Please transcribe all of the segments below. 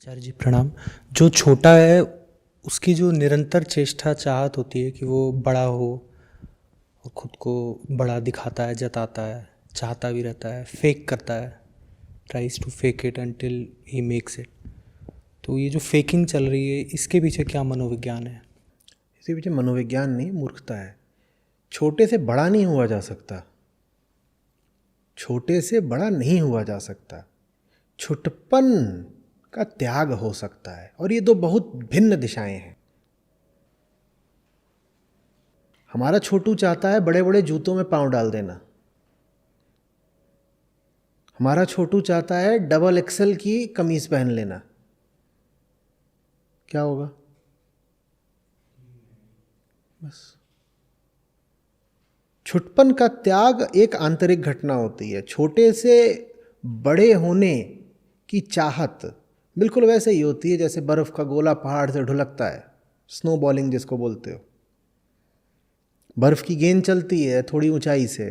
आचार्य जी प्रणाम। जो छोटा है उसकी जो निरंतर चेष्टा चाहत होती है कि वो बड़ा हो और खुद को बड़ा दिखाता है, जताता है, चाहता भी रहता है, फेक करता है, tries to fake it until he makes it. तो ये जो फेकिंग चल रही है इसके पीछे क्या मनोविज्ञान है? इसके पीछे मनोविज्ञान नहीं, मूर्खता है। छोटे से बड़ा नहीं हुआ जा सकता। छोटे से बड़ा नहीं हुआ जा सकता। छुटपन का त्याग हो सकता है, और ये दो बहुत भिन्न दिशाएं हैं। हमारा छोटू चाहता है बड़े बड़े जूतों में पांव डाल देना। हमारा छोटू चाहता है डबल एक्सेल की कमीज पहन लेना। क्या होगा? बस। छुटपन का त्याग एक आंतरिक घटना होती है। छोटे से बड़े होने की चाहत बिल्कुल वैसे ही होती है जैसे बर्फ का गोला पहाड़ से ढुलकता है, स्नो बॉलिंग जिसको बोलते हो। बर्फ की गेंद चलती है थोड़ी ऊंचाई से,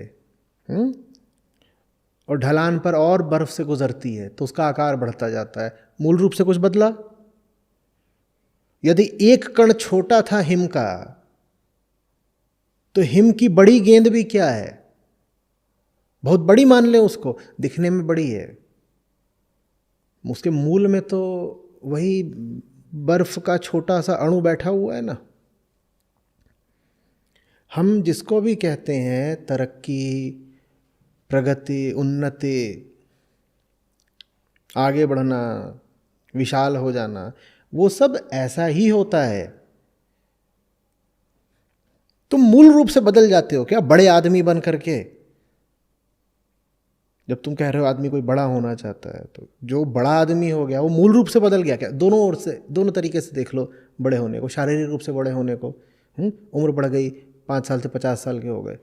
और ढलान पर और बर्फ से गुजरती है तो उसका आकार बढ़ता जाता है। मूल रूप से कुछ बदला? यदि एक कण छोटा था हिम का, तो हिम की बड़ी गेंद भी क्या है? बहुत बड़ी मान लें उसको, दिखने में बड़ी है, उसके मूल में तो वही बर्फ का छोटा सा अणु बैठा हुआ है ना। हम जिसको भी कहते हैं तरक्की, प्रगति, उन्नति, आगे बढ़ना, विशाल हो जाना, वो सब ऐसा ही होता है। तुम मूल रूप से बदल जाते हो क्या बड़े आदमी बन करके? जब तुम कह रहे हो आदमी कोई बड़ा होना चाहता है, तो जो बड़ा आदमी हो गया वो मूल रूप से बदल गया क्या? दोनों ओर से, दोनों तरीके से देख लो बड़े होने को। शारीरिक रूप से बड़े होने को, उम्र बढ़ गई, 5 साल से 50 साल के हो गए।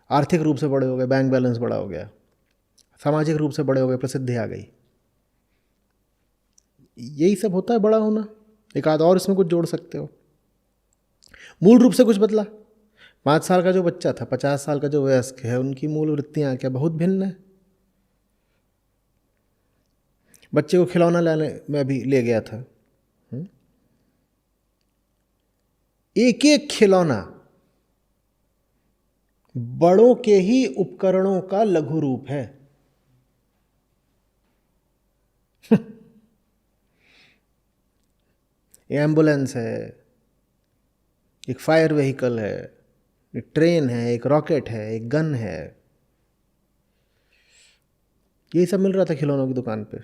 आर्थिक रूप से बड़े हो गए, बैंक बैलेंस बड़ा हो गया। सामाजिक रूप से बड़े हो गए, प्रसिद्धि आ गई। यही सब होता है बड़ा होना। एक आध और इसमें कुछ जोड़ सकते हो। मूल रूप से कुछ बदला। 5 साल का जो बच्चा था, 50 साल का जो वयस्क है, उनकी मूल वृत्तियां क्या बहुत भिन्न है। बच्चे को खिलौना लाने में भी ले गया था, एक एक खिलौना बड़ों के ही उपकरणों का लघु रूप है। एम्बुलेंस है, एक फायर व्हीकल है, एक ट्रेन है, एक रॉकेट है, एक गन है। यही सब मिल रहा था खिलौनों की दुकान पे।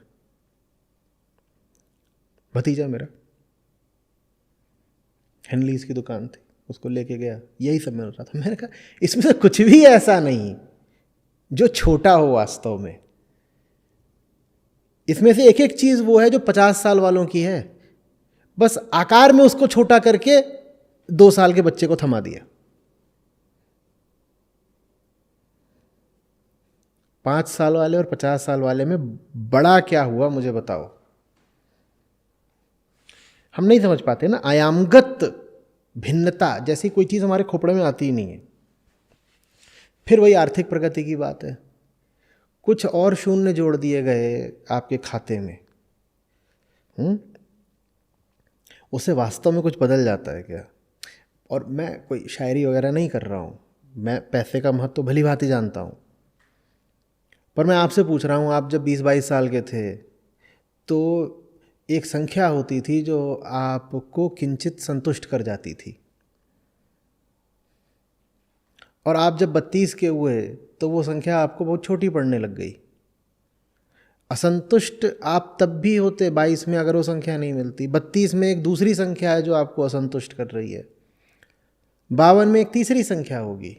भतीजा मेरा, हेनलीज की दुकान थी, उसको लेके गया, यही सब मिल रहा था। मैंने कहा इसमें से कुछ भी ऐसा नहीं जो छोटा हो वास्तव में। इसमें से एक एक चीज वो है जो 50 साल वालों की है, बस आकार में उसको छोटा करके 2 साल के बच्चे को थमा दिया। 5 साल वाले और 50 साल वाले में बड़ा क्या हुआ मुझे बताओ। हम नहीं समझ पाते ना, आयामगत भिन्नता जैसी कोई चीज हमारे खोपड़े में आती ही नहीं है। फिर वही आर्थिक प्रगति की बात है। कुछ और शून्य जोड़ दिए गए आपके खाते में, उससे वास्तव में कुछ बदल जाता है क्या? और मैं कोई शायरी वगैरह नहीं कर रहा हूँ, मैं पैसे का महत्व तो भली भांति जानता हूँ। पर मैं आपसे पूछ रहा हूँ, आप जब 20-22 साल के थे तो एक संख्या होती थी जो आपको किंचित संतुष्ट कर जाती थी, और आप जब 32 के हुए तो वो संख्या आपको बहुत छोटी पड़ने लग गई। असंतुष्ट आप तब भी होते 22 में अगर वो संख्या नहीं मिलती। 32 में एक दूसरी संख्या है जो आपको असंतुष्ट कर रही है। 52 में एक तीसरी संख्या होगी।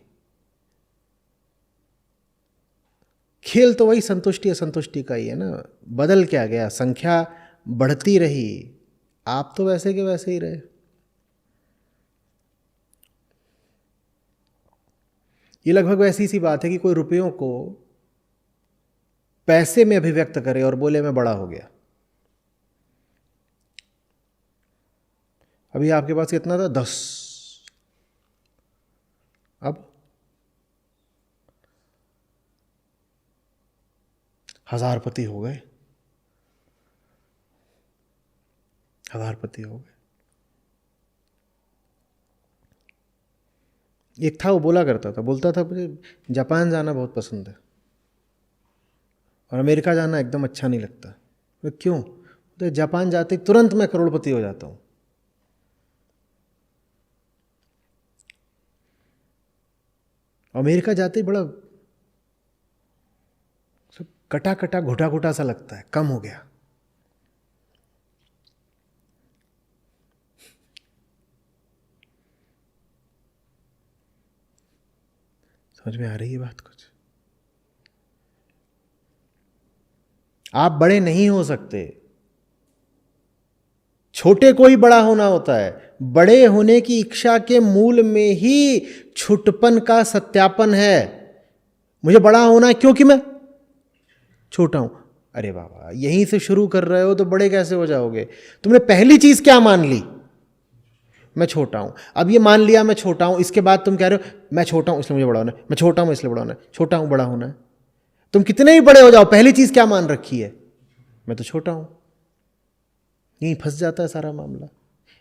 खेल तो वही संतुष्टि असंतुष्टि का ही है ना। बदल क्या गया? संख्या बढ़ती रही, आप तो वैसे के वैसे ही रहे। ये लगभग वैसी सी बात है कि कोई रुपयों को पैसे में अभिव्यक्त करे और बोले मैं बड़ा हो गया। अभी आपके पास कितना था? 10, अब 1000 पति हो गए। हजारपति हो गए। एक था, वो बोलता था मुझे जापान जाना बहुत पसंद है और अमेरिका जाना एकदम अच्छा नहीं लगता। तो क्यों? तो जापान जाते तुरंत मैं करोड़पति हो जाता हूँ, अमेरिका जाते ही बड़ा सब कटा कटा घुटा घुटा सा लगता है, कम हो गया। समझ में आ रही है बात कुछ? आप बड़े नहीं हो सकते, छोटे को ही बड़ा होना होता है। बड़े होने की इच्छा के मूल में ही छोटपन का सत्यापन है। मुझे बड़ा होना है क्योंकि मैं छोटा हूं। अरे बाबा, यहीं से शुरू कर रहे हो तो बड़े कैसे हो जाओगे? तुमने पहली चीज क्या मान ली? मैं छोटा हूं। अब ये मान लिया मैं छोटा हूं, इसके बाद तुम कह रहे हो मैं छोटा हूं इसलिए मुझे बड़ा होना है, मैं छोटा हूं इसलिए बड़ा होना है, छोटा हूं बड़ा होना है। तुम कितने ही बड़े हो जाओ, पहली चीज क्या मान रखी है? मैं तो छोटा हूं। यहीं फंस जाता है सारा मामला।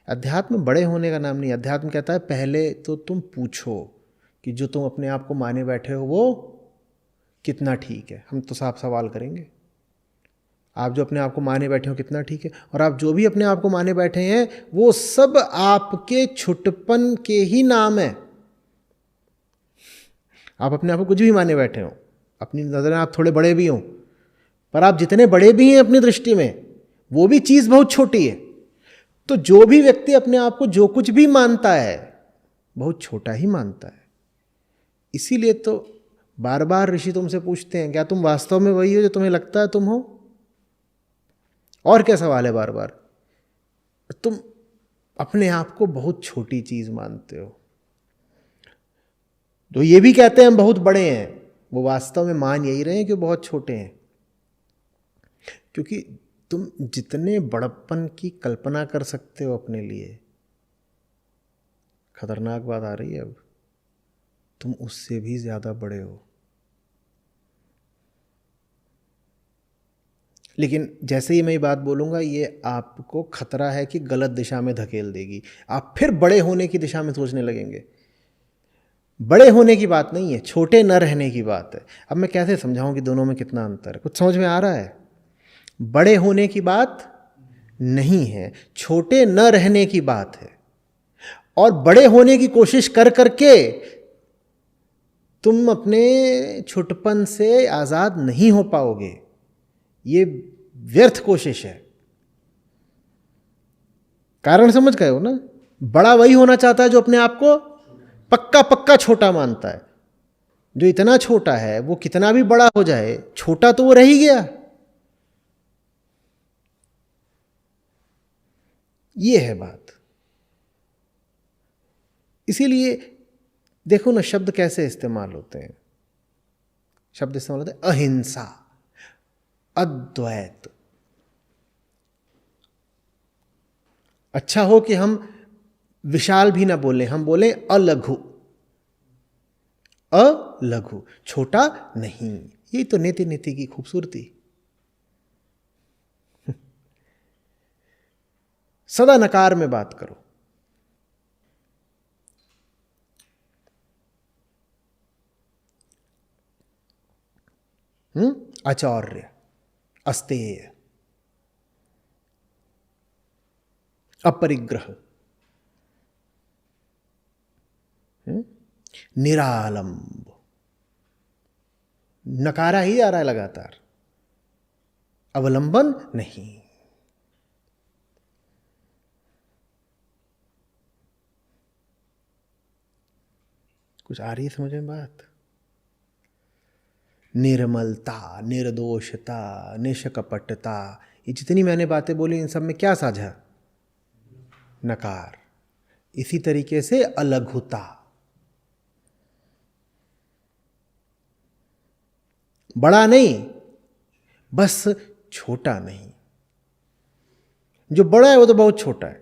अध्यात्म बड़े होने का नाम नहीं। अध्यात्म कहता है पहले तो तुम पूछो कि जो तुम अपने आप को माने बैठे हो वो कितना ठीक है। हम तो साफ सवाल करेंगे, आप जो अपने आप को माने बैठे हो कितना ठीक है? और आप जो भी अपने आप को माने बैठे हैं वो सब आपके छुटपन के ही नाम है। आप अपने आप को कुछ भी माने बैठे हो, अपनी नज़र में आप थोड़े बड़े भी हों, पर आप जितने बड़े भी हैं अपनी दृष्टि में, वो भी चीज़ बहुत छोटी है। तो जो भी व्यक्ति अपने आप को जो कुछ भी मानता है बहुत छोटा ही मानता है। इसीलिए तो बार बार ऋषि तुमसे पूछते हैं क्या तुम वास्तव में वही हो जो तुम्हें लगता है तुम हो? और क्या सवाल है बार बार? तुम अपने आप को बहुत छोटी चीज मानते हो। जो ये भी कहते हैं हम बहुत बड़े हैं, वो वास्तव में मान यही रहे हैं कि बहुत छोटे हैं। क्योंकि तुम जितने बड़प्पन की कल्पना कर सकते हो अपने लिए, खतरनाक बात आ रही है अब, तुम उससे भी ज्यादा बड़े हो। लेकिन जैसे ही मैं ये बात बोलूँगा ये आपको खतरा है कि गलत दिशा में धकेल देगी। आप फिर बड़े होने की दिशा में सोचने लगेंगे। बड़े होने की बात नहीं है, छोटे न रहने की बात है। अब मैं कैसे समझाऊं कि दोनों में कितना अंतर है? कुछ समझ में आ रहा है? बड़े होने की बात नहीं है, छोटे न रहने की बात है। और बड़े होने की कोशिश कर करके तुम अपने छुटपन से आज़ाद नहीं हो पाओगे। ये व्यर्थ कोशिश है। कारण समझ गए हो ना? बड़ा वही होना चाहता है जो अपने आप को पक्का पक्का छोटा मानता है। जो इतना छोटा है वो कितना भी बड़ा हो जाए, छोटा तो वो रह ही गया। ये है बात। इसीलिए देखो ना शब्द कैसे इस्तेमाल होते हैं। शब्द इस्तेमाल होते हैं अहिंसा, अद्वैत। अच्छा हो कि हम विशाल भी ना बोलें, हम बोलें अलघु। अलघु, छोटा नहीं। यही तो नीति नीति की खूबसूरती। सदा नकार में बात करो। आचार्य, अस्तेय, अपरिग्रह, निरालंब। नकारा ही आ रहा है लगातार, अवलंबन नहीं। कुछ आ रही है समझ में बात? निर्मलता, निर्दोषता, निष्कपटता, ये जितनी मैंने बातें बोली इन सब में क्या साझा? नकार। इसी तरीके से अलघुता, बड़ा नहीं बस छोटा नहीं। जो बड़ा है वो तो बहुत छोटा है,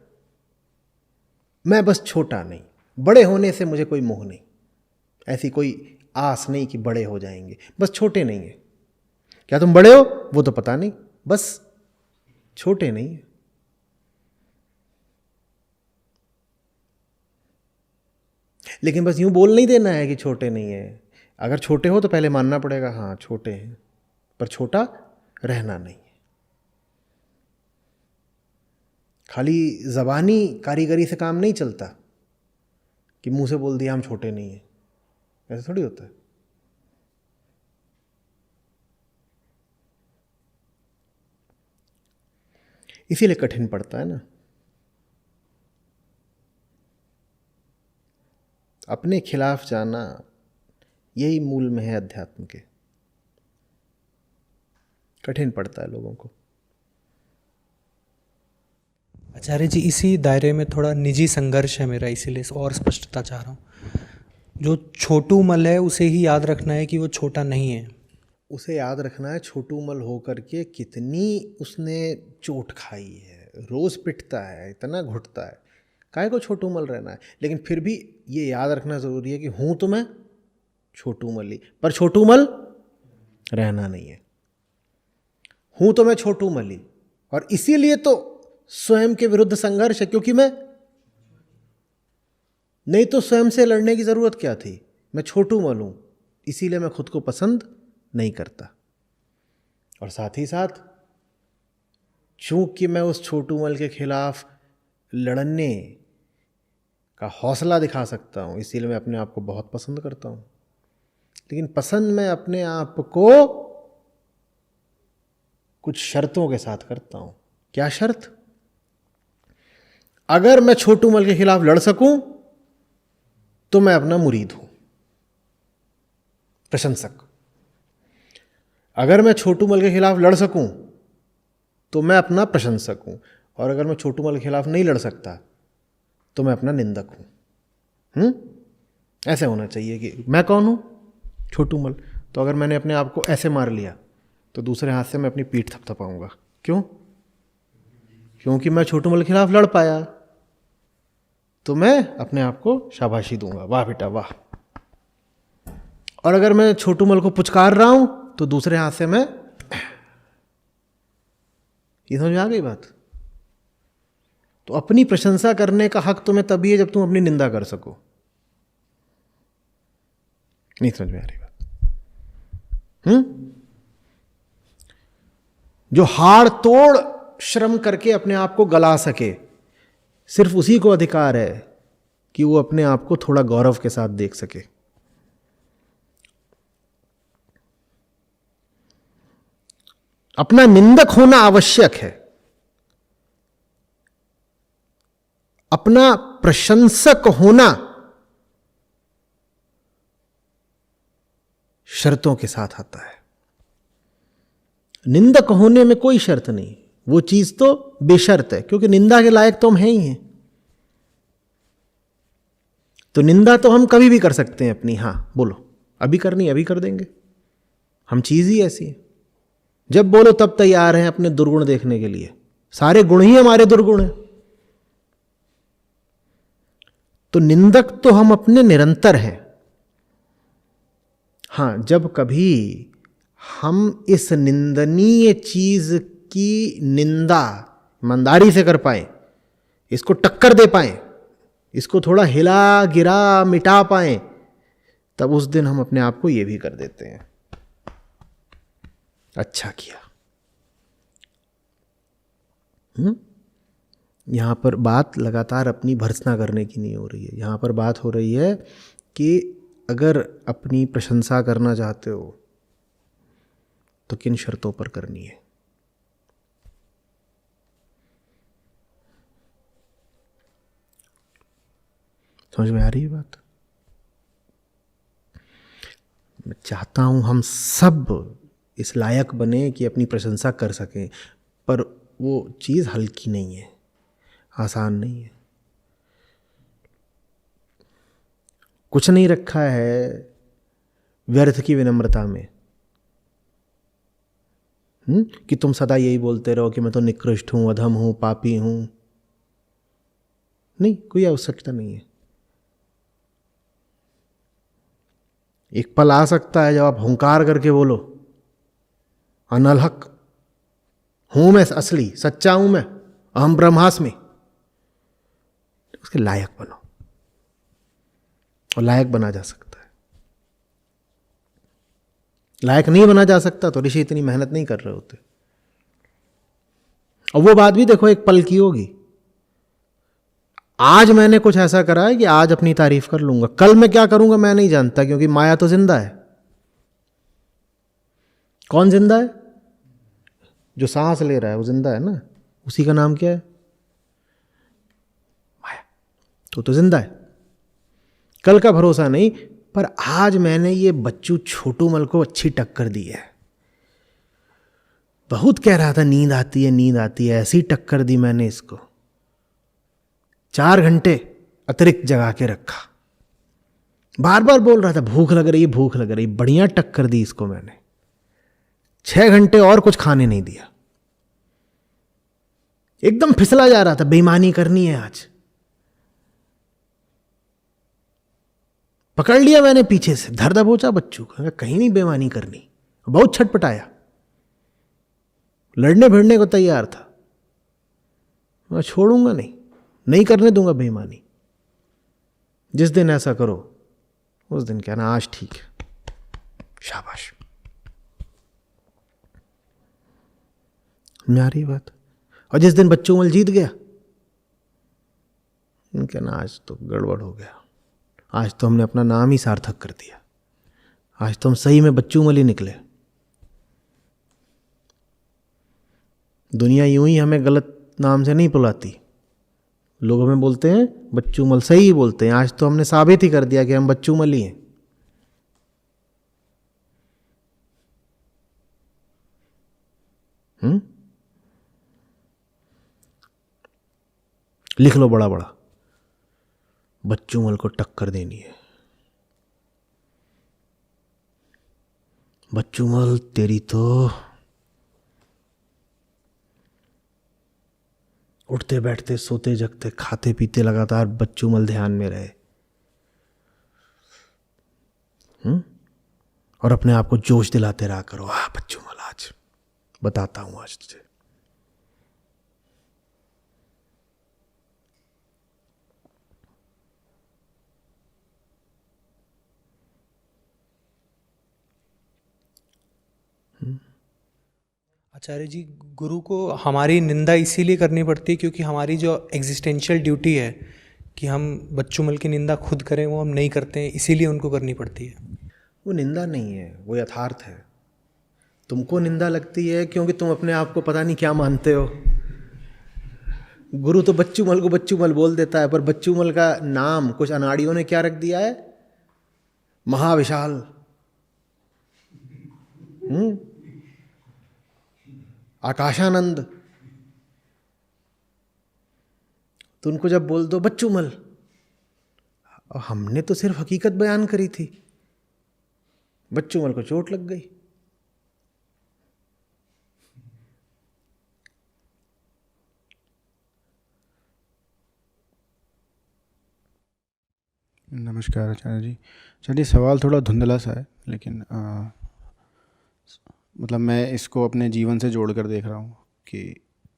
मैं बस छोटा नहीं। बड़े होने से मुझे कोई मोह नहीं, ऐसी कोई आस नहीं कि बड़े हो जाएंगे, बस छोटे नहीं है। क्या तुम बड़े हो? वो तो पता नहीं, बस छोटे नहीं है। लेकिन बस यूं बोल नहीं देना है कि छोटे नहीं है। अगर छोटे हो तो पहले मानना पड़ेगा हाँ छोटे हैं, पर छोटा रहना नहीं है। खाली ज़बानी कारीगरी से काम नहीं चलता कि मुंह से बोल दिया हम छोटे नहीं हैं, ऐसा थोड़ी होता है। इसीलिए कठिन पड़ता है ना। अपने खिलाफ जाना यही मूल में है अध्यात्म के। कठिन पड़ता है लोगों को। आचार्य जी, इसी दायरे में थोड़ा निजी संघर्ष है मेरा, इसीलिए और स्पष्टता चाह रहा हूँ। जो छोटू मल है उसे ही याद रखना है कि वो छोटा नहीं है। उसे याद रखना है छोटू मल होकर के कितनी उसने चोट खाई है, रोज़ पिटता है, इतना घुटता है, काहे को छोटू मल रहना है। लेकिन फिर भी ये याद रखना ज़रूरी है कि हूँ तो मैं छोटू मल ही, पर छोटू मल रहना नहीं है। हूँ तो मैं छोटू मल ही, और इसीलिए तो स्वयं के विरुद्ध संघर्ष है, क्योंकि मैं नहीं तो स्वयं से लड़ने की ज़रूरत क्या थी। मैं छोटू मल हूँ, इसीलिए मैं खुद को पसंद नहीं करता। और साथ ही साथ चूंकि मैं उस छोटू मल के खिलाफ लड़ने का हौसला दिखा सकता हूँ, इसीलिए मैं अपने आप को बहुत पसंद करता हूँ। लेकिन पसंद मैं अपने आप को कुछ शर्तों के साथ करता हूँ। क्या शर्त? अगर मैं छोटू मल के खिलाफ लड़ सकूं तो मैं अपना मुरीद हूं, प्रशंसक। अगर मैं छोटू मल के खिलाफ लड़ सकूं तो मैं अपना प्रशंसक हूं, और अगर मैं छोटू मल के खिलाफ नहीं लड़ सकता तो मैं अपना निंदक हूं। ऐसे होना चाहिए कि मैं कौन हूं? छोटू मल। तो अगर मैंने अपने आप को ऐसे मार लिया तो दूसरे हाथ से मैं अपनी पीठ थपथपाऊंगा। क्यों? क्योंकि मैं छोटू मल के खिलाफ लड़ पाया, तो मैं अपने आप को शाबाशी दूंगा, वाह बेटा वाह। और अगर मैं छोटू मल को पुचकार रहा हूं तो दूसरे हाथ से मैं, ये समझ में आ गई बात? तो अपनी प्रशंसा करने का हक तुम्हें तभी है जब तुम अपनी निंदा कर सको। नहीं समझ में आ रही बात? जो हाड़ तोड़ श्रम करके अपने आप को गला सके, सिर्फ उसी को अधिकार है कि वो अपने आप को थोड़ा गौरव के साथ देख सके। अपना निंदक होना आवश्यक है, अपना प्रशंसक होना शर्तों के साथ आता है। निंदक होने में कोई शर्त नहीं, वो चीज तो बेशर्त है, क्योंकि निंदा के लायक तो हम हैं ही हैं। तो निंदा तो हम कभी भी कर सकते हैं अपनी, हाँ बोलो अभी करनी अभी कर देंगे, हम चीज ही ऐसी है। जब बोलो तब तैयार हैं अपने दुर्गुण देखने के लिए, सारे गुण ही हमारे दुर्गुण हैं। तो निंदक तो हम अपने निरंतर हैं। हाँ, जब कभी हम इस निंदनीय चीज की निंदा ईमानदारी से कर पाए, इसको टक्कर दे पाए, इसको थोड़ा हिला गिरा मिटा पाए, तब उस दिन हम अपने आप को ये भी कर देते हैं, अच्छा किया। यहां पर बात लगातार अपनी भर्त्सना करने की नहीं हो रही है। यहां पर बात हो रही है कि अगर अपनी प्रशंसा करना चाहते हो तो किन शर्तों पर करनी है। समझ में आ रही है बात? मैं चाहता हूं हम सब इस लायक बने कि अपनी प्रशंसा कर सकें, पर वो चीज़ हल्की नहीं है, आसान नहीं है। कुछ नहीं रखा है व्यर्थ की विनम्रता में, कि तुम सदा यही बोलते रहो कि मैं तो निकृष्ट हूं, अधम हूं, पापी हूं। नहीं, कोई आवश्यकता नहीं है। एक पल आ सकता है जब आप हुंकार करके बोलो, अनलहक हूं मैं, असली सच्चा हूं मैं, अहम ब्रह्मास्मि, उसके लायक बनो। और लायक बना जा सकता है। लायक नहीं बना जा सकता तो ऋषि इतनी मेहनत नहीं कर रहे होते। और वो बात भी देखो एक पल की होगी। आज मैंने कुछ ऐसा करा है कि आज अपनी तारीफ कर लूंगा, कल मैं क्या करूंगा मैं नहीं जानता, क्योंकि माया तो जिंदा है। कौन जिंदा है? जो सांस ले रहा है वो जिंदा है ना, उसी का नाम क्या है? माया। तो जिंदा है, कल का भरोसा नहीं। पर आज मैंने ये बच्चू छोटू मल को अच्छी टक्कर दी है। बहुत कह रहा था नींद आती है नींद आती है, ऐसी टक्कर दी मैंने इसको। 4 घंटे अतिरिक्त जगा के रखा, बार बार बोल रहा था भूख लग रही भूख लग रही, बढ़िया टक्कर दी इसको मैंने। 6 घंटे और कुछ खाने नहीं दिया, एकदम फिसला जा रहा था, बेईमानी करनी है आज। पकड़ लिया मैंने पीछे से, धर दबोचा बच्चू को, कहीं नहीं बेईमानी करनी। बहुत छटपटाया, लड़ने भिड़ने को तैयार था। मैं छोड़ूंगा नहीं, नहीं करने दूंगा बेईमानी। जिस दिन ऐसा करो उस दिन कहना आज ठीक है, शाबाश। मेरी बात। और जिस दिन बच्चू मल जीत गया, कहना आज तो गड़बड़ हो गया, आज तो हमने अपना नाम ही सार्थक कर दिया, आज तो हम सही में बच्चू मल ही निकले। दुनिया यूं ही हमें गलत नाम से नहीं बुलाती, लोग हमें बोलते हैं बच्चू मल, सही ही बोलते हैं। आज तो हमने साबित ही कर दिया कि हम बच्चू मल ही हैं। लिख लो बड़ा बड़ा, बच्चू मल को टक्कर देनी है। बच्चू मल तेरी तो उठते बैठते सोते जगते खाते पीते लगातार बच्चू मल ध्यान में रहे। और अपने आप को जोश दिलाते रहा करो, बच्चू मल आज बताता हूं आज तुझे। आचार्य जी, गुरु को हमारी निंदा इसीलिए करनी पड़ती है क्योंकि हमारी जो एग्जिस्टेंशियल ड्यूटी है कि हम बच्चू मल की निंदा खुद करें, वो हम नहीं करते हैं, इसीलिए उनको करनी पड़ती है। वो निंदा नहीं है, वो यथार्थ है। तुमको निंदा लगती है क्योंकि तुम अपने आप को पता नहीं क्या मानते हो। गुरु तो बच्चू मल को बच्चू मल बोल देता है, पर बच्चू मल का नाम कुछ अनाड़ियों ने क्या रख दिया है? महाविशाल। आकाशानंद। तो उनको जब बोल दो बच्चू मल, हमने तो सिर्फ हकीकत बयान करी थी, बच्चू मल को चोट लग गई। नमस्कार आचार्य जी। चलिए, सवाल थोड़ा धुंधला सा है, लेकिन मतलब मैं इसको अपने जीवन से जोड़ कर देख रहा हूँ कि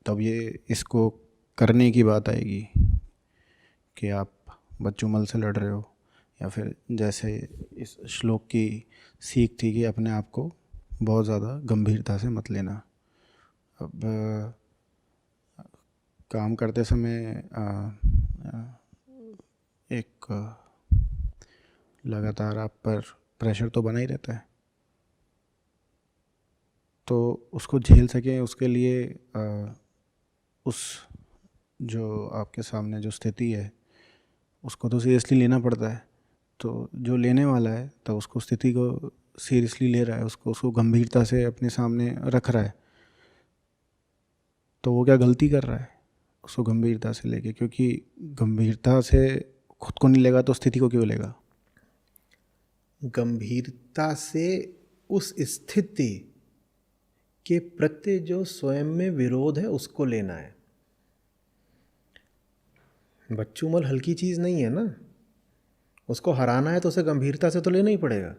तब ये इसको करने की बात आएगी कि आप बच्चू मल से लड़ रहे हो, या फिर जैसे इस श्लोक की सीख थी कि अपने आप को बहुत ज़्यादा गंभीरता से मत लेना। अब काम करते समय एक लगातार आप पर प्रेशर तो बना ही रहता है, तो उसको झेल सकें उसके लिए उस जो आपके सामने जो स्थिति है उसको तो सीरियसली लेना पड़ता है। तो जो लेने वाला है तो उसको स्थिति को सीरियसली ले रहा है, उसको गंभीरता से अपने सामने रख रहा है, तो वो क्या गलती कर रहा है उसको गंभीरता से लेके? क्योंकि गंभीरता से खुद को नहीं लेगा तो स्थिति को क्यों लेगा? गंभीरता से उस स्थिति के प्रति जो स्वयं में विरोध है उसको लेना है। बच्चू मल हल्की चीज़ नहीं है ना, उसको हराना है तो उसे गंभीरता से तो लेना ही पड़ेगा।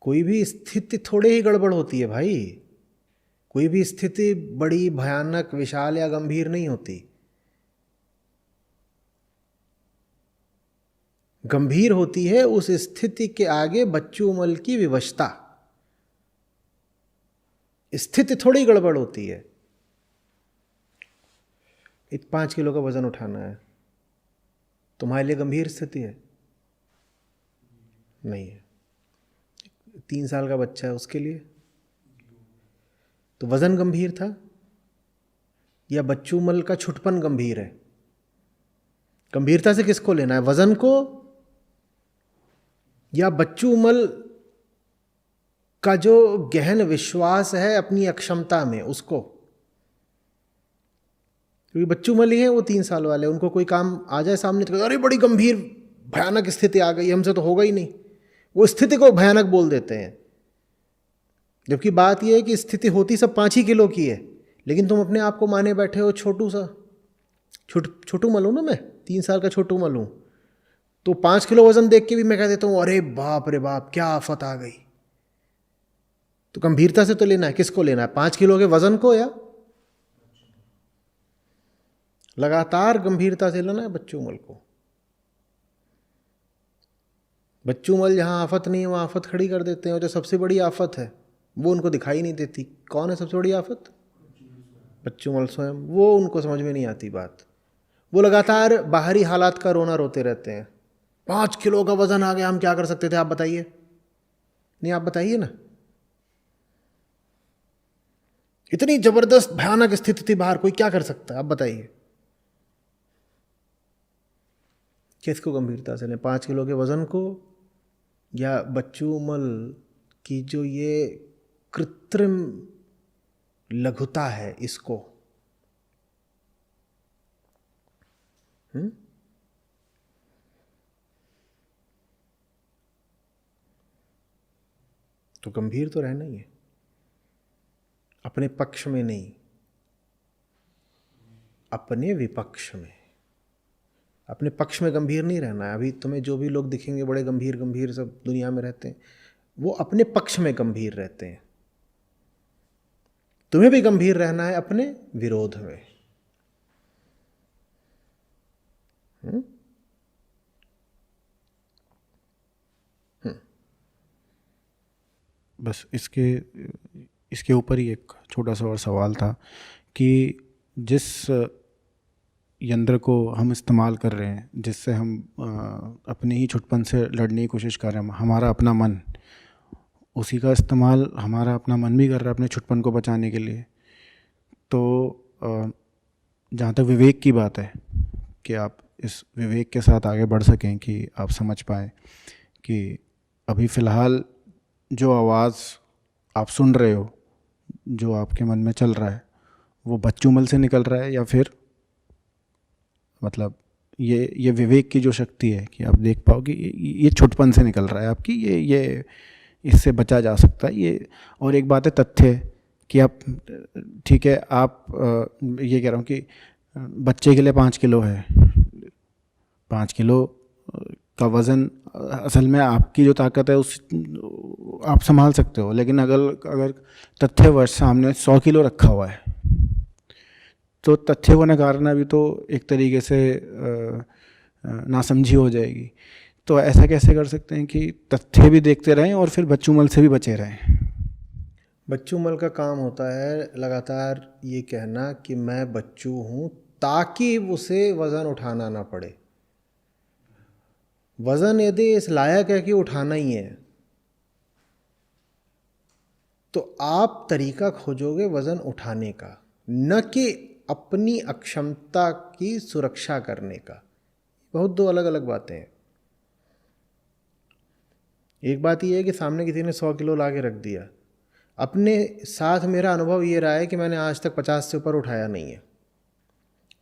कोई भी स्थिति थोड़े ही गड़बड़ होती है भाई, कोई भी स्थिति बड़ी भयानक विशाल या गंभीर नहीं होती। गंभीर होती है उस स्थिति के आगे बच्चूमल की विवशता। स्थिति थोड़ी गड़बड़ होती है। 5 किलो का वजन उठाना है, तुम्हारे लिए गंभीर स्थिति है? नहीं है। 3 साल का बच्चा है, उसके लिए तो वजन गंभीर था, या बच्चूमल का छुटपन गंभीर है? गंभीरता से किसको लेना है, वजन को या बच्चूमल का जो गहन विश्वास है अपनी अक्षमता में, उसको? क्योंकि बच्चूमल ही है वो 3 साल वाले, उनको कोई काम आ जाए सामने तो अरे बड़ी गंभीर भयानक स्थिति आ गई, हमसे तो होगा ही नहीं। वो स्थिति को भयानक बोल देते हैं, जबकि बात यह है कि स्थिति होती सब 5 ही किलो की है, लेकिन तुम अपने आप को माने बैठे हो छोटू सा। छोटू मल हूं ना मैं, 3 साल का छोटू मल हूं, तो 5 किलो वजन देख के भी मैं कह देता हूं अरे बाप रे बाप क्या आफत आ गई। तो गंभीरता से तो लेना है, किसको लेना है, 5 किलो के वजन को या लगातार गंभीरता से लेना है बच्चूमल को? बच्चूमल जहां आफत नहीं है वहां आफत खड़ी कर देते हैं, और जो सबसे बड़ी आफत है वो उनको दिखाई नहीं देती। कौन है सबसे बड़ी आफत? बच्चूमल स्वयं। वो उनको समझ में नहीं आती बात, वो लगातार बाहरी हालात का रोना रोते रहते हैं। 5 किलो का वजन आ गया, हम क्या कर सकते थे, आप बताइए। नहीं आप बताइए ना, इतनी जबरदस्त भयानक स्थिति थी बाहर, कोई क्या कर सकता है, आप बताइए। किसको गंभीरता से लें, 5 किलो के वजन को या बच्चूमल की जो ये कृत्रिम लघुता है, इसको? तो गंभीर तो रहना ही है, अपने पक्ष में नहीं, अपने विपक्ष में। अपने पक्ष में गंभीर नहीं रहना है। अभी तुम्हें जो भी लोग दिखेंगे बड़े गंभीर गंभीर सब दुनिया में रहते हैं, वो अपने पक्ष में गंभीर रहते हैं। तुम्हें भी गंभीर रहना है अपने विरोध में। बस इसके ऊपर ही एक छोटा सा और सवाल था कि जिस यंत्र को हम इस्तेमाल कर रहे हैं, जिससे हम अपने ही छुटपन से लड़ने की कोशिश कर रहे हैं, हमारा अपना मन, उसी का इस्तेमाल हमारा अपना मन भी कर रहा है अपने छुटपन को बचाने के लिए। तो जहाँ तक विवेक की बात है कि आप इस विवेक के साथ आगे बढ़ सकें, कि आप समझ पाएँ कि अभी फ़िलहाल जो आवाज़ आप सुन रहे हो, जो आपके मन में चल रहा है, वो बच्चूमल से निकल रहा है, या फिर मतलब ये विवेक की जो शक्ति है कि आप देख पाओ कि ये छुटपन से निकल रहा है आपकी, ये इससे बचा जा सकता है ये। और एक बात है तथ्य कि आप, ठीक है, आप ये कह रहा हूँ कि बच्चे के लिए 5 किलो है, 5 किलो का वज़न असल में आपकी जो ताकत है उस आप संभाल सकते हो, लेकिन अगर तथ्यवश सामने 100 किलो रखा हुआ है तो तथ्य को नकारना भी तो एक तरीके से नासमझी हो जाएगी। तो ऐसा कैसे कर सकते हैं कि तथ्य भी देखते रहें और फिर बच्चूमल से भी बचे रहें? बच्चूमल का काम होता है लगातार ये कहना कि मैं बच्चू हूँ, ताकि उसे वज़न उठाना ना पड़े। वज़न यदि इस लायक है कि उठाना ही है, तो आप तरीका खोजोगे वज़न उठाने का, न कि अपनी अक्षमता की सुरक्षा करने का। बहुत दो अलग अलग बातें हैं। एक बात यह है कि सामने किसी ने 100 किलो ला के रख दिया, अपने साथ मेरा अनुभव ये रहा है कि मैंने आज तक 50 से ऊपर उठाया नहीं है,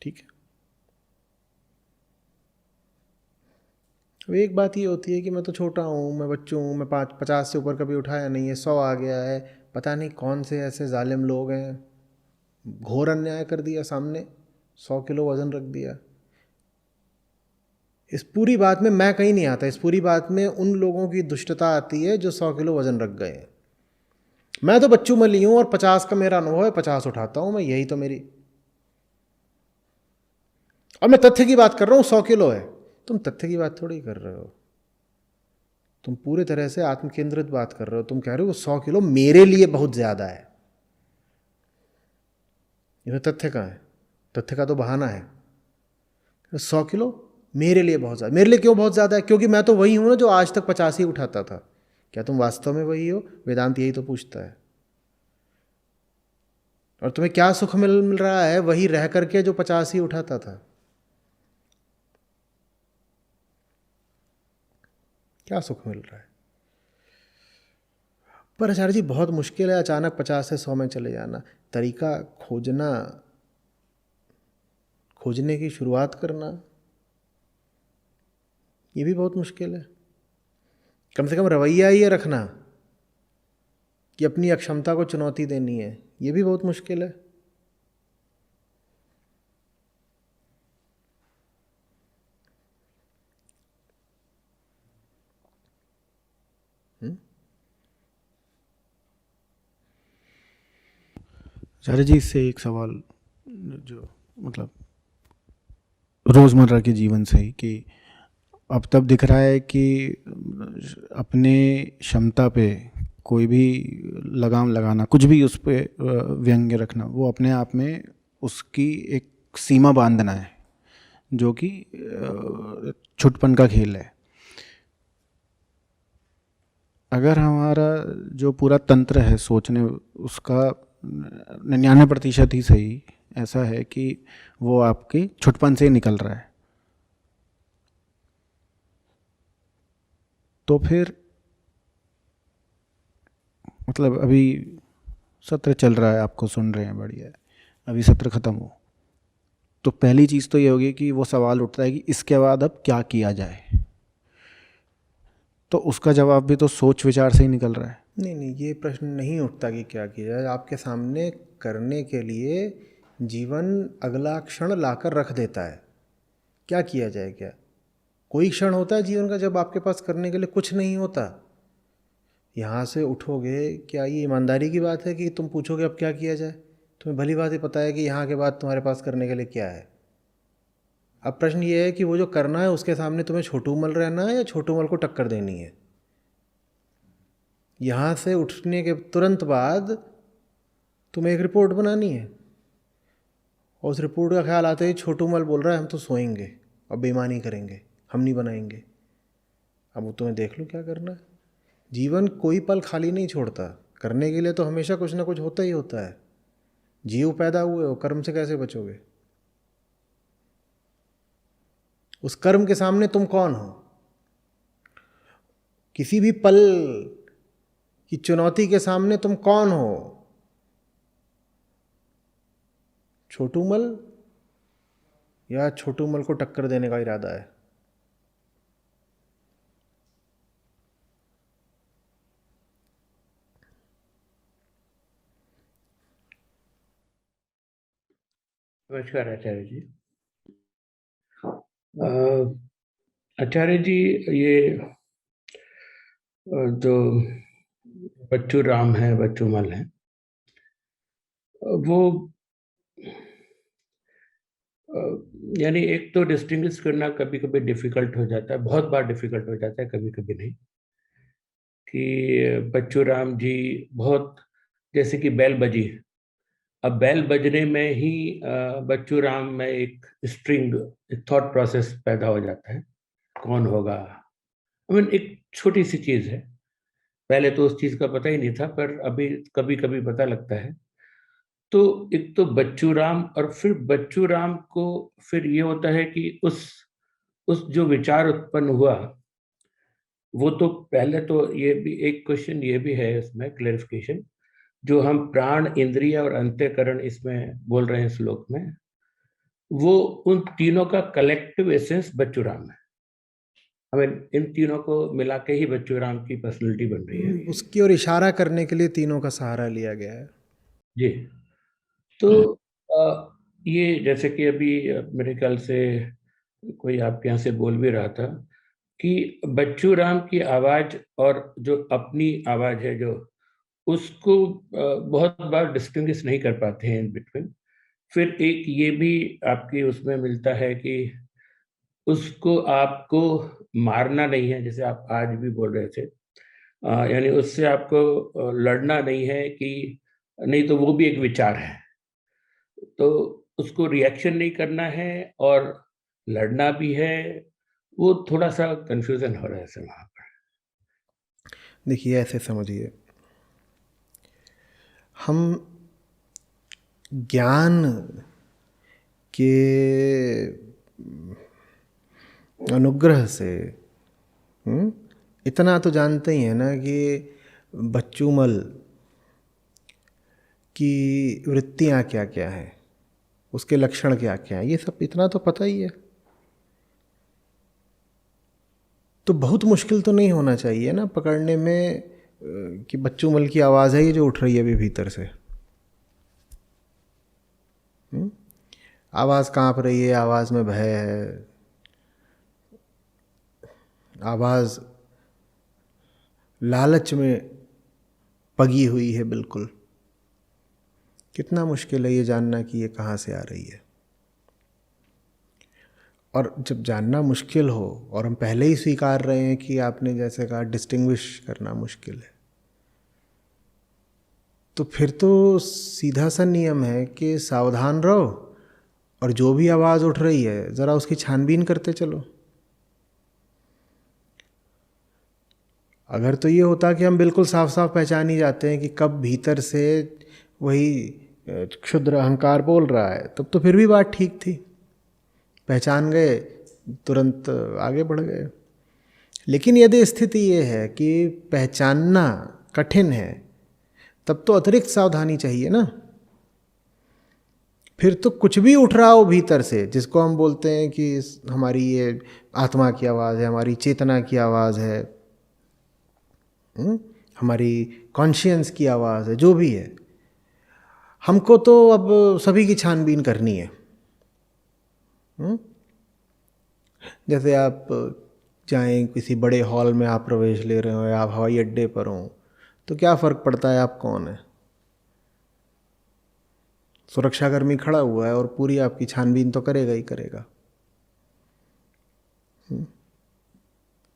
ठीक है। अब एक बात ये होती है कि मैं तो छोटा हूँ, मैं बच्चू हूँ, मैं 50 से ऊपर कभी उठाया नहीं है, 100 आ गया है, पता नहीं कौन से ऐसे जालिम लोग हैं, घोर अन्याय कर दिया, सामने 100 किलो वज़न रख दिया। इस पूरी बात में मैं कहीं नहीं आता, इस पूरी बात में उन लोगों की दुष्टता आती है जो 100 किलो वज़न रख गए हैं। मैं तो बच्चू मली हूँ और 50 का मेरा अनुभव है, 50 उठाता हूँ मैं, यही तो मेरी। और मैं तथ्य की बात कर रहा हूँ, 100 किलो है, तुम तथ्य की बात थोड़ी कर रहे हो, तुम पूरे तरह से आत्मकेंद्रित बात कर रहे हो। तुम कह रहे हो 100 किलो मेरे लिए बहुत ज़्यादा है। ये तथ्य कहाँ है? तथ्य का तो बहाना है। 100 किलो मेरे लिए बहुत ज़्यादा। मेरे लिए क्यों बहुत ज़्यादा है? क्योंकि मैं तो वही हूँ ना जो आज तक 50 ही उठाता था। क्या तुम वास्तव में वही हो? वेदांत यही तो पूछता है। और तुम्हें क्या सुख मिल रहा है वही रह करके जो 50 ही उठाता था? क्या सुख मिल रहा है? पर आचार्य जी बहुत मुश्किल है अचानक 50 से 100 में चले जाना। तरीका खोजना, खोजने की शुरुआत करना, ये भी बहुत मुश्किल है। कम से कम रवैया ये रखना कि अपनी अक्षमता को चुनौती देनी है, ये भी बहुत मुश्किल है। आचार्य जी, इससे एक सवाल जो मतलब रोज़मर्रा के जीवन से ही, कि अब तब दिख रहा है कि अपने क्षमता पे कोई भी लगाम लगाना, कुछ भी उस पे व्यंग्य रखना, वो अपने आप में उसकी एक सीमा बांधना है, जो कि छुटपन का खेल है। अगर हमारा जो पूरा तंत्र है सोचने, उसका 99% ही सही ऐसा है कि वो आपके छुटपन से ही निकल रहा है, तो फिर मतलब अभी सत्र चल रहा है, आपको सुन रहे हैं, बढ़िया है, अभी सत्र ख़त्म हो, तो पहली चीज़ तो ये होगी कि वो सवाल उठता है कि इसके बाद अब क्या किया जाए। तो उसका जवाब भी तो सोच विचार से ही निकल रहा है। नहीं नहीं, ये प्रश्न नहीं उठता कि क्या किया जाए। आपके सामने करने के लिए जीवन अगला क्षण लाकर रख देता है। क्या किया जाए? क्या कोई क्षण होता है जीवन का जब आपके पास करने के लिए कुछ नहीं होता? यहाँ से उठोगे, क्या ये ईमानदारी की बात है कि तुम पूछोगे अब क्या किया जाए? तुम्हें भली बात ही पता है कि यहाँ के बाद तुम्हारे पास करने के लिए क्या है। अब प्रश्न ये है कि वो जो करना है उसके सामने तुम्हें छोटू मल रहना है या छोटू मल को टक्कर देनी है। यहाँ से उठने के तुरंत बाद तुम्हें एक रिपोर्ट बनानी है, और उस रिपोर्ट का ख्याल आते ही छोटू मल बोल रहा है हम तो सोएंगे और बेईमानी करेंगे, हम नहीं बनाएंगे। अब वो तुम्हें देख लो क्या करना है। जीवन कोई पल खाली नहीं छोड़ता, करने के लिए तो हमेशा कुछ ना कुछ होता ही होता है। जीव पैदा हुए हो, कर्म से कैसे बचोगे? उस कर्म के सामने तुम कौन हो? किसी भी पल की चुनौती के सामने तुम कौन हो? छोटू मल या छोटू मल को टक्कर देने का इरादा है? नमस्कार आचार्य जी। आचार्य जी, ये जो बच्चू राम है, बच्चू मल है, वो यानी एक तो डिस्टिंग्विश करना कभी कभी डिफिकल्ट हो जाता है, बहुत बार डिफिकल्ट हो जाता है, कभी कभी नहीं, कि बच्चू राम जी बहुत, जैसे कि बैल बजी, अब बैल बजने में ही बच्चू राम में एक स्ट्रिंग, एक थॉट प्रोसेस पैदा हो जाता है, कौन होगा। आई मीन एक छोटी सी चीज है, पहले तो उस चीज का पता ही नहीं था, पर अभी कभी कभी पता लगता है। तो एक तो बच्चू राम, और फिर बच्चू राम को फिर ये होता है कि उस जो विचार उत्पन्न हुआ, वो तो पहले तो ये भी एक क्वेश्चन ये भी है इसमें क्लेरिफिकेशन, जो हम प्राण, इंद्रिय और अंतःकरण इसमें बोल रहे हैं श्लोक में, वो उन तीनों का कलेक्टिव एसेंस बच्चू राम है। हमें इन तीनों को मिला के ही बच्चू राम की पर्सनैलिटी बन रही है। उसकी ओर इशारा करने के लिए तीनों का सहारा लिया गया है। जी। तो ये जैसे कि अभी मेरे ख्याल से कोई आपके यहाँ से बोल भी रहा था कि बच्चू राम की आवाज और जो अपनी आवाज है, जो उसको बहुत बार डिस्टिंग्विश नहीं कर पाते हैं इन बिटवीन। फिर एक ये भी आपकी उसमें मिलता है कि उसको आपको मारना नहीं है, जैसे आप आज भी बोल रहे थे, यानी उससे आपको लड़ना नहीं है कि नहीं तो वो भी एक विचार है, तो उसको रिएक्शन नहीं करना है और लड़ना भी है। वो थोड़ा सा कंफ्यूजन हो रहा है सर वहाँ पर। देखिए ऐसे समझिए, हम ज्ञान के अनुग्रह से इतना तो जानते ही हैं ना कि बच्चूमल की वृत्तियाँ क्या क्या हैं, उसके लक्षण क्या क्या हैं, ये सब इतना तो पता ही है। तो बहुत मुश्किल तो नहीं होना चाहिए ना पकड़ने में कि बच्चूमल की आवाज़ है ये जो उठ रही है अभी भीतर से। आवाज़ काँप रही है, आवाज़ में भय है, आवाज़ लालच में पगी हुई है बिल्कुल। कितना मुश्किल है ये जानना कि ये कहाँ से आ रही है। और जब जानना मुश्किल हो और हम पहले ही स्वीकार रहे हैं कि आपने जैसे कहा डिस्टिंग्विश करना मुश्किल है, तो फिर तो सीधा सा नियम है कि सावधान रहो और जो भी आवाज़ उठ रही है ज़रा उसकी छानबीन करते चलो। अगर तो ये होता कि हम बिल्कुल साफ साफ पहचान ही जाते हैं कि कब भीतर से वही क्षुद्र अहंकार बोल रहा है, तब तो फिर भी बात ठीक थी, पहचान गए, तुरंत आगे बढ़ गए। लेकिन यदि स्थिति ये है कि पहचानना कठिन है, तब तो अतिरिक्त सावधानी चाहिए ना। फिर तो कुछ भी उठ रहा हो भीतर से, जिसको हम बोलते हैं कि हमारी ये आत्मा की आवाज़ है, हमारी चेतना की आवाज़ है, हमारी कॉन्शियंस की आवाज़ है, जो भी है, हमको तो अब सभी की छानबीन करनी है। जैसे आप जाएं किसी बड़े हॉल में, आप प्रवेश ले रहे हो या आप हवाई अड्डे पर हों, तो क्या फ़र्क पड़ता है आप कौन है। सुरक्षाकर्मी खड़ा हुआ है और पूरी आपकी छानबीन तो करेगा ही करेगा।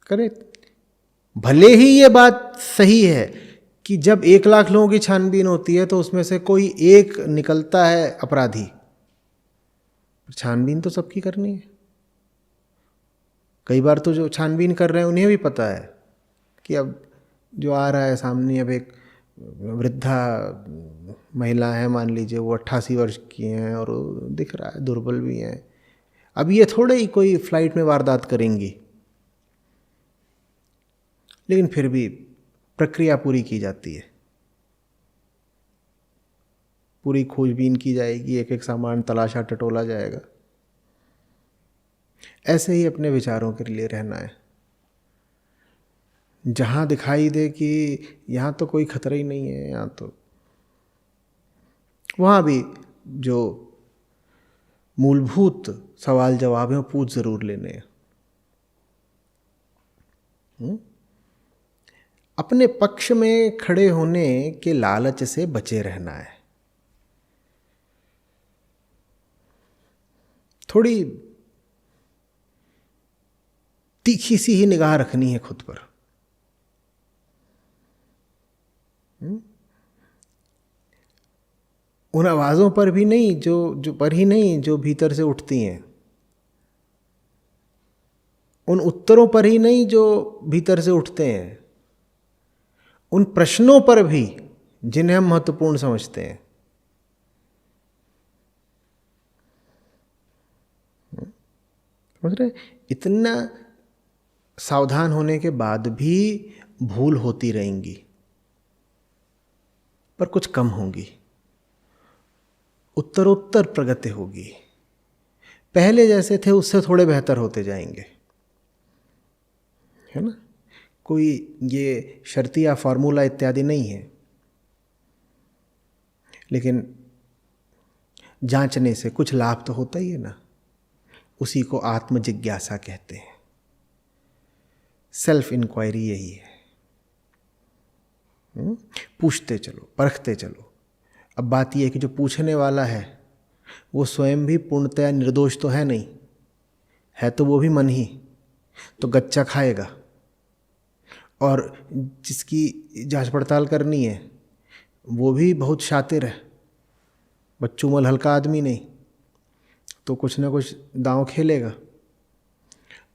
करे, भले ही ये बात सही है कि जब 1,00,000 लोगों की छानबीन होती है तो उसमें से कोई एक निकलता है अपराधी, छानबीन तो सबकी करनी है। कई बार तो जो छानबीन कर रहे हैं उन्हें भी पता है कि अब जो आ रहा है सामने, अब एक वृद्धा महिला है, मान लीजिए वो 88 वर्ष की हैं और दिख रहा है दुर्बल भी हैं, अब ये थोड़े ही कोई फ्लाइट में वारदात करेंगी। लेकिन फिर भी प्रक्रिया पूरी की जाती है, पूरी खोजबीन की जाएगी, एक एक सामान तलाशा टटोला जाएगा। ऐसे ही अपने विचारों के लिए रहना है। जहाँ दिखाई दे कि यहाँ तो कोई खतरा ही नहीं है, यहाँ तो, वहाँ भी जो मूलभूत सवाल जवाब हैं वो पूछ ज़रूर लेने हैं। अपने पक्ष में खड़े होने के लालच से बचे रहना है। थोड़ी तीखी सी ही निगाह रखनी है खुद पर। उन आवाज़ों पर भी नहीं जो पर ही नहीं जो भीतर से उठती हैं, उन उत्तरों पर ही नहीं जो भीतर से उठते हैं, उन प्रश्नों पर भी जिन्हें हम महत्वपूर्ण समझते हैं। समझ रहे? इतना सावधान होने के बाद भी भूल होती रहेंगी, पर कुछ कम होंगी, उत्तरोत्तर प्रगति होगी। पहले जैसे थे उससे थोड़े बेहतर होते जाएंगे, है ना। कोई ये शर्तिया फार्मूला इत्यादि नहीं है, लेकिन जांचने से कुछ लाभ तो होता ही है ना। उसी को आत्म जिज्ञासा कहते हैं, सेल्फ इंक्वायरी यही है। पूछते चलो, परखते चलो। अब बात यह है कि जो पूछने वाला है वो स्वयं भी पूर्णतया निर्दोष तो है नहीं, है तो वो भी मन ही, तो गच्चा खाएगा। और जिसकी जांच पड़ताल करनी है वो भी बहुत शातिर है, बच्चू मल हल्का आदमी नहीं, तो कुछ ना कुछ दांव खेलेगा।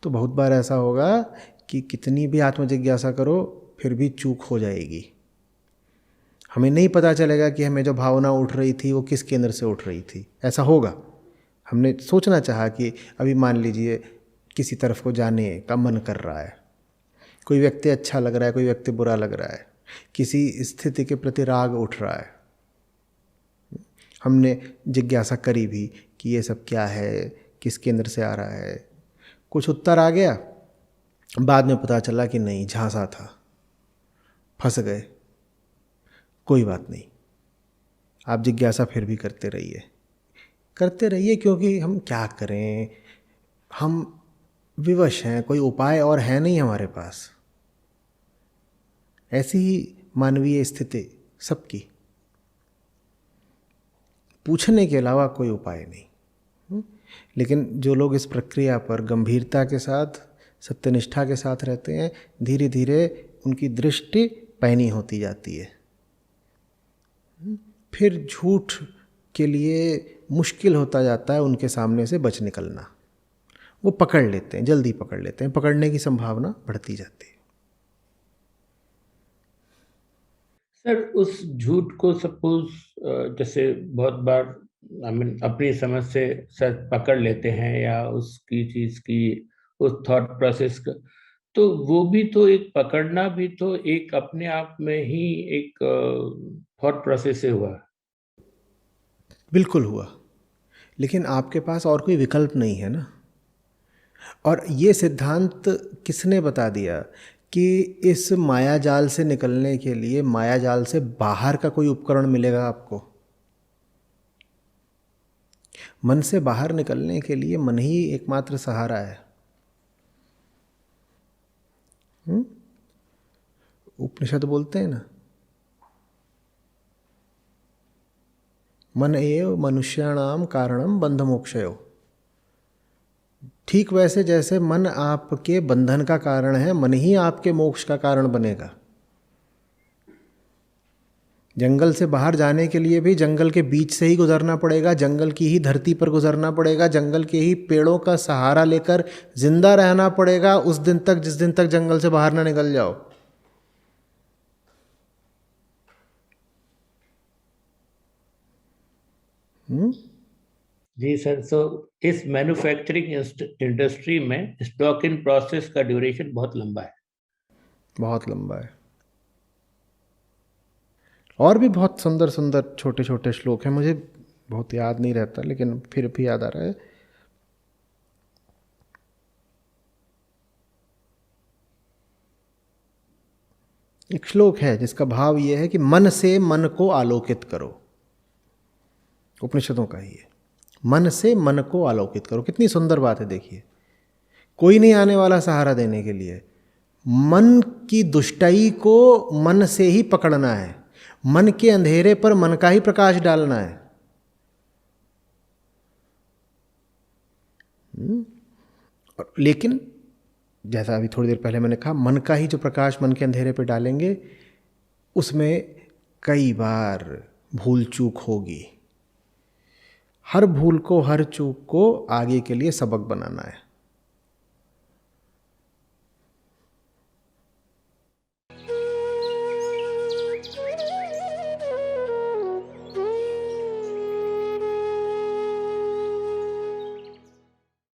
तो बहुत बार ऐसा होगा कि कितनी भी आत्मजिज्ञासा करो फिर भी चूक हो जाएगी। हमें नहीं पता चलेगा कि हमें जो भावना उठ रही थी वो किस केंद्र से उठ रही थी। ऐसा होगा, हमने सोचना चाहा कि अभी मान लीजिए किसी तरफ को जाने का मन कर रहा है, कोई व्यक्ति अच्छा लग रहा है, कोई व्यक्ति बुरा लग रहा है, किसी स्थिति के प्रति राग उठ रहा है, हमने जिज्ञासा करी भी कि ये सब क्या है, किस केंद्र से आ रहा है, कुछ उत्तर आ गया, बाद में पता चला कि नहीं, झांसा था, फंस गए। कोई बात नहीं, आप जिज्ञासा फिर भी करते रहिए, क्योंकि हम क्या करें, हम विवश हैं, कोई उपाय और है नहीं हमारे पास। ऐसी ही मानवीय स्थिति सबकी, पूछने के अलावा कोई उपाय नहीं। लेकिन जो लोग इस प्रक्रिया पर गंभीरता के साथ, सत्यनिष्ठा के साथ रहते हैं, धीरे धीरे उनकी दृष्टि पैनी होती जाती है। फिर झूठ के लिए मुश्किल होता जाता है उनके सामने से बच निकलना। वो पकड़ लेते हैं, जल्दी पकड़ लेते हैं, पकड़ने की संभावना बढ़ती जाती है। सर, उस झूठ को सपोज जैसे बहुत बार अपनी समझ से सच पकड़ लेते हैं, या उसकी चीज की उस थॉट प्रोसेस का, तो वो भी तो एक पकड़ना भी तो एक अपने आप में ही एक थॉट प्रोसेस से हुआ। बिल्कुल हुआ, लेकिन आपके पास और कोई विकल्प नहीं है ना। और ये सिद्धांत किसने बता दिया कि इस माया जाल से निकलने के लिए माया जाल से बाहर का कोई उपकरण मिलेगा आपको? मन से बाहर निकलने के लिए मन ही एकमात्र सहारा है। उपनिषद बोलते हैं ना, मन एव मनुष्याणाम कारणम बंध मोक्षयो। ठीक वैसे जैसे मन आपके बंधन का कारण है, मन ही आपके मोक्ष का कारण बनेगा। जंगल से बाहर जाने के लिए भी जंगल के बीच से ही गुजरना पड़ेगा, जंगल की ही धरती पर गुजरना पड़ेगा, जंगल के ही पेड़ों का सहारा लेकर जिंदा रहना पड़ेगा उस दिन तक जिस दिन तक जंगल से बाहर ना निकल जाओ। जी सर, सो इस मैन्युफैक्चरिंग इंडस्ट्री में स्टॉक इन प्रोसेस का ड्यूरेशन बहुत लंबा है। बहुत लंबा है। और भी बहुत सुंदर सुंदर छोटे छोटे श्लोक हैं, मुझे बहुत याद नहीं रहता, लेकिन फिर भी याद आ रहा है। एक श्लोक है जिसका भाव यह है कि मन से मन को आलोकित करो। उपनिषदों का ही है, मन से मन को आलोकित करो। कितनी सुंदर बात है, देखिए। कोई नहीं आने वाला सहारा देने के लिए, मन की दुष्टाई को मन से ही पकड़ना है, मन के अंधेरे पर मन का ही प्रकाश डालना है। लेकिन जैसा अभी थोड़ी देर पहले मैंने कहा, मन का ही जो प्रकाश मन के अंधेरे पर डालेंगे उसमें कई बार भूल चूक होगी। हर भूल को, हर चूक को आगे के लिए सबक बनाना है।